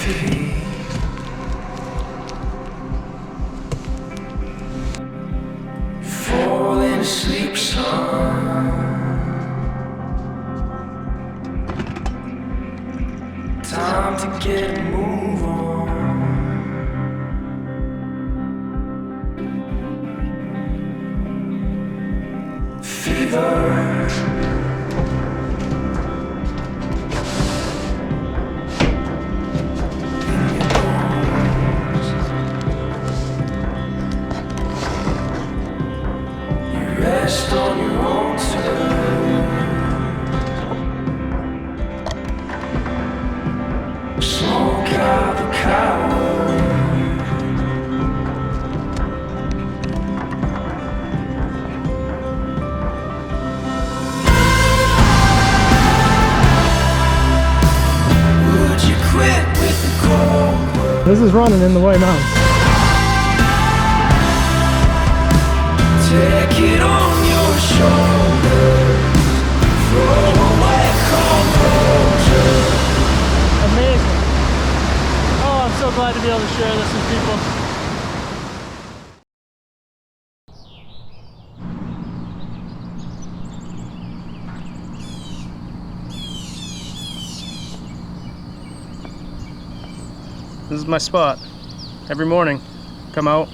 feet. Falling asleep, son. Time to get a move on. Fever. Rest on your own turn. Smoke out the coward. Would you quit with the cold? This is running in the White Mountains. Take it on your shoulders. Throw away composure. Amazing. Oh, I'm so glad to be able to share this with people. This is my spot. Every morning, come out,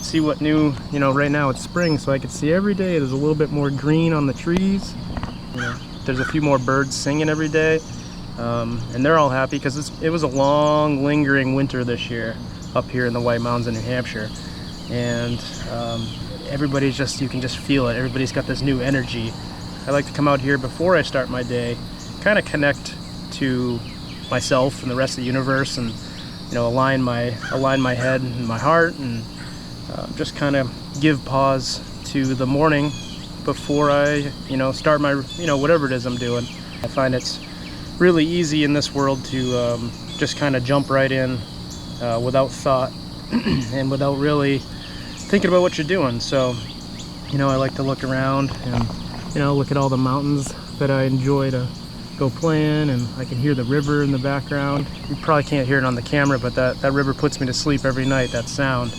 see what new, you know, right now it's spring, so I can see every day there's a little bit more green on the trees. You know, there's a few more birds singing every day, and they're all happy because it was a long, lingering winter this year up here in the White Mountains in New Hampshire, and everybody's just, you can just feel it. Everybody's got this new energy. I like to come out here before I start my day, kind of connect to myself and the rest of the universe, and you know, align my head and my heart, and just kind of give pause to the morning before I, you know, start my, you know, whatever it is I'm doing. I find it's really easy in this world to just kind of jump right in without thought and without really thinking about what you're doing. So, you know, I like to look around and, you know, look at all the mountains that I enjoy to go playing, and I can hear the river in the background. You probably can't hear it on the camera, but that river puts me to sleep every night, that sound.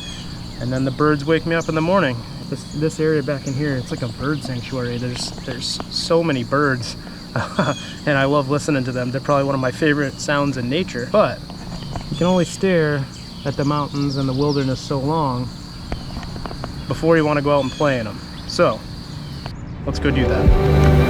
And then the birds wake me up in the morning. This area back in here, it's like a bird sanctuary. There's so many birds, and I love listening to them. They're probably one of my favorite sounds in nature. But you can only stare at the mountains and the wilderness so long before you want to go out and play in them. So let's go do that.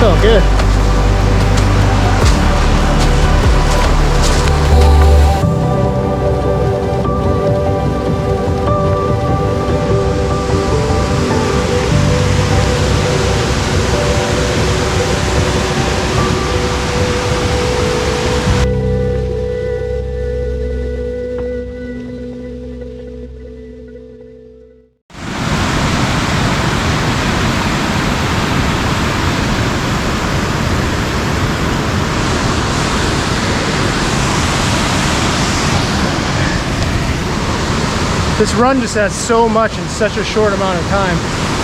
Oh, good. This run just has so much in such a short amount of time.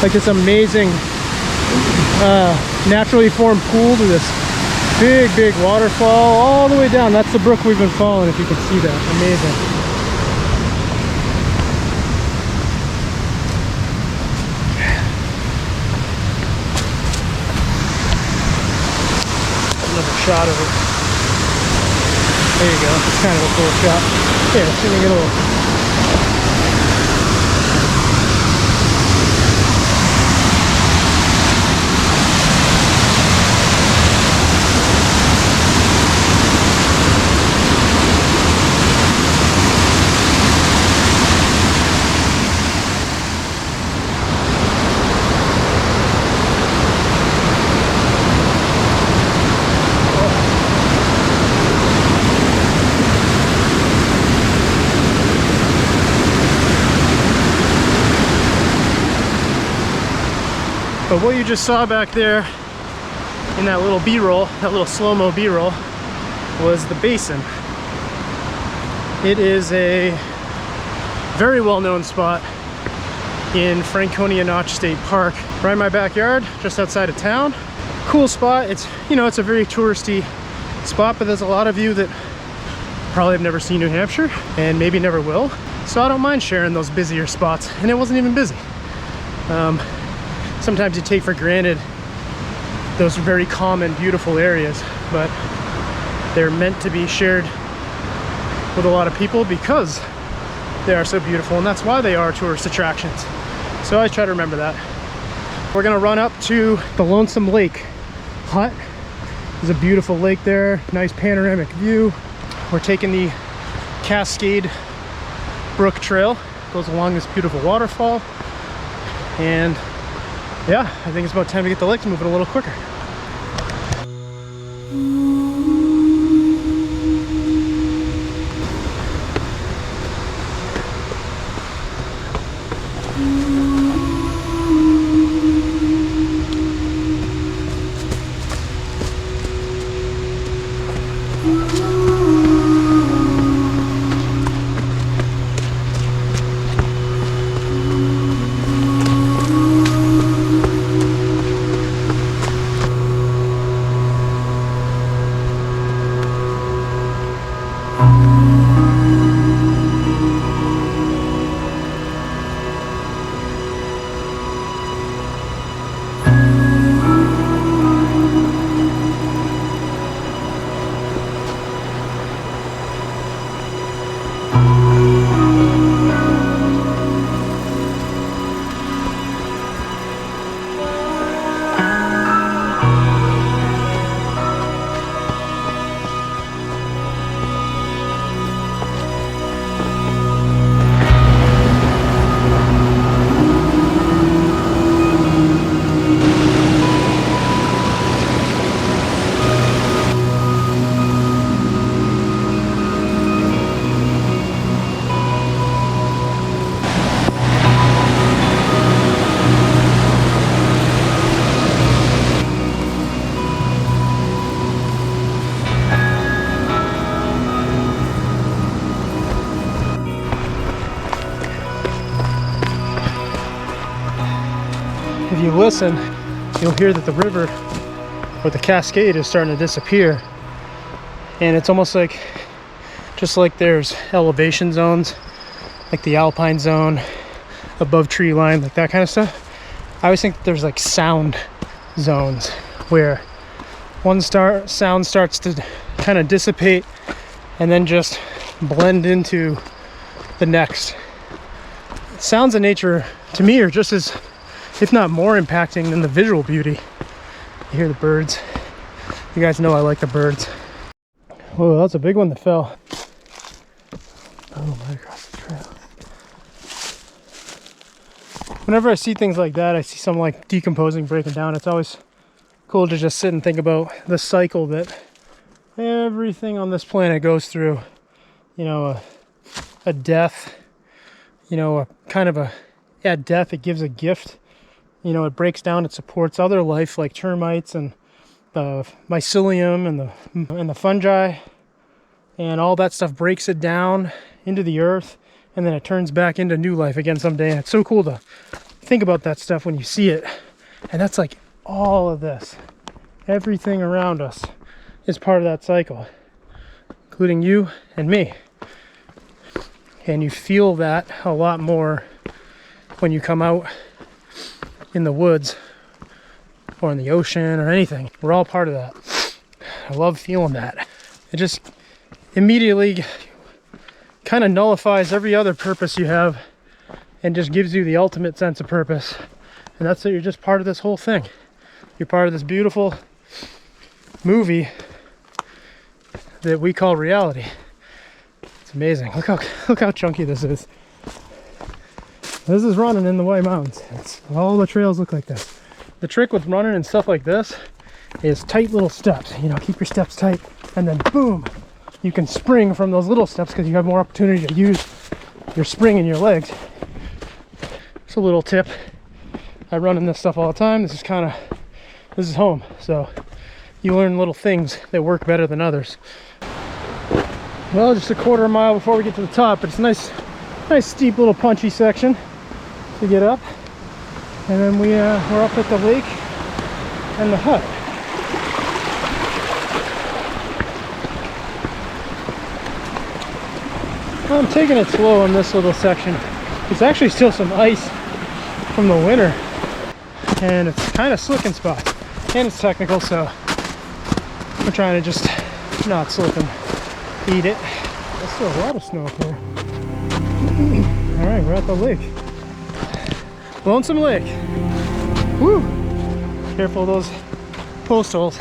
Like this amazing naturally formed pool to this big waterfall all the way down. That's the brook we've been following, if you can see that. Amazing. shot of it. There you go. It's kind of a cool shot. Here, see if we get a little. But what you just saw back there in that little B-roll, that little slow-mo B-roll, was the Basin. It is a very well-known spot in Franconia Notch State Park, right in my backyard, just outside of town. Cool spot. It's, you know, it's a very touristy spot, but there's a lot of you that probably have never seen New Hampshire and maybe never will. So I don't mind sharing those busier spots, and it wasn't even busy. Sometimes you take for granted those very common, beautiful areas, but they're meant to be shared with a lot of people because they are so beautiful, and that's why they are tourist attractions. So I try to remember that. We're gonna run up to the Lonesome Lake hut. There's a beautiful lake there, nice panoramic view. We're taking the Cascade Brook trail, goes along this beautiful waterfall, and yeah, I think it's about time to get the legs moving a little quicker. If you listen, you'll hear that the river or the cascade is starting to disappear, and it's almost like, just like there's elevation zones like the Alpine zone above tree line, like that kind of stuff. I always think that there's like sound zones where one sound starts to kind of dissipate and then just blend into the next. Sounds in nature to me are just as, if not more, impacting than the visual beauty. You hear the birds. You guys know I like the birds. Whoa, that's a big one that fell. Oh, right across the trail. Whenever I see things like that, I see some like decomposing, breaking down, it's always cool to just sit and think about the cycle that everything on this planet goes through. You know, a death, you know, a kind of a, at death it gives a gift. You know, it breaks down, it supports other life like termites and the mycelium and the fungi, and all that stuff breaks it down into the earth, and then it turns back into new life again someday. And it's so cool to think about that stuff when you see it. And that's like all of this. Everything around us is part of that cycle, including you and me. And you feel that a lot more when you come out in the woods or in the ocean or anything. We're all part of that. I love feeling that. It just immediately kind of nullifies every other purpose you have and just gives you the ultimate sense of purpose. And that's that you're just part of this whole thing. You're part of this beautiful movie that we call reality. It's amazing. Look how chunky this is. This is running in the White Mountains. All the trails look like this. The trick with running and stuff like this is tight little steps. You know, keep your steps tight, and then boom, you can spring from those little steps because you have more opportunity to use your spring in your legs. It's a little tip. I run in this stuff all the time. This is home. So you learn little things that work better than others. Well, just a quarter mile before we get to the top, but it's a nice steep little punchy section to get up. And then we're up at the lake and the hut. I'm taking it slow on this little section. There's actually still some ice from the winter, and it's kind of slick in spots, and it's technical, so we're trying to just not slip and eat it. There's still a lot of snow up here. All right, we're at the lake. Lonesome Lake. Woo! Careful of those post holes.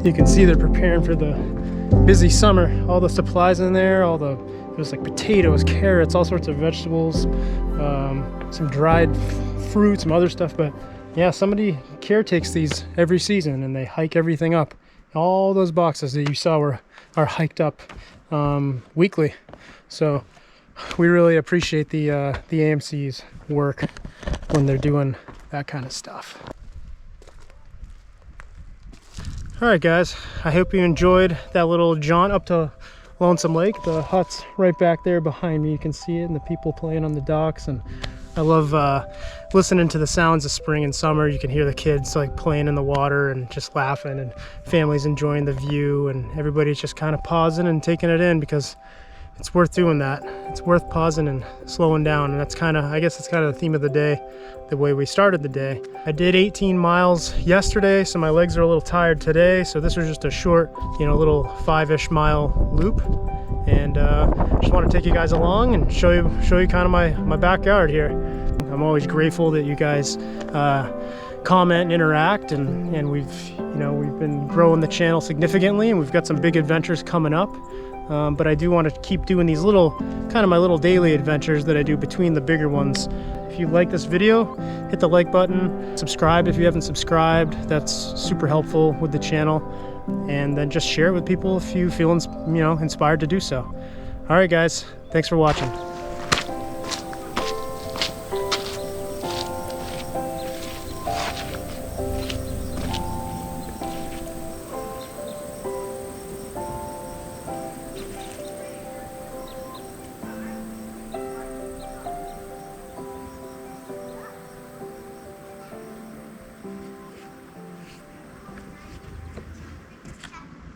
You can see they're preparing for the busy summer. All the supplies in there, it was like potatoes, carrots, all sorts of vegetables, some dried fruit, some other stuff. But yeah, somebody caretakes these every season, and they hike everything up. All those boxes that you saw are hiked up weekly. So we really appreciate the AMC's work when they're doing that kind of stuff. All right, guys, I hope you enjoyed that little jaunt up to Lonesome Lake. The hut's right back there behind me. You can see it, and the people playing on the docks. And I love listening to the sounds of spring and summer. You can hear the kids like playing in the water and just laughing, and families enjoying the view, and everybody's just kind of pausing and taking it in, because it's worth doing that. It's worth pausing and slowing down, and that's kind of, I guess that's kind of the theme of the day, the way we started the day. I did 18 miles yesterday, so my legs are a little tired today, so this was just a short, little 5-ish mile loop, and just want to take you guys along and show you kind of my backyard here. I'm always grateful that you guys comment and interact, and we've been growing the channel significantly, and we've got some big adventures coming up. But I do want to keep doing these my little daily adventures that I do between the bigger ones. If you like this video, hit the like button, subscribe if you haven't subscribed. That's super helpful with the channel. And then just share it with people if you feel inspired to do so. All right, guys, thanks for watching.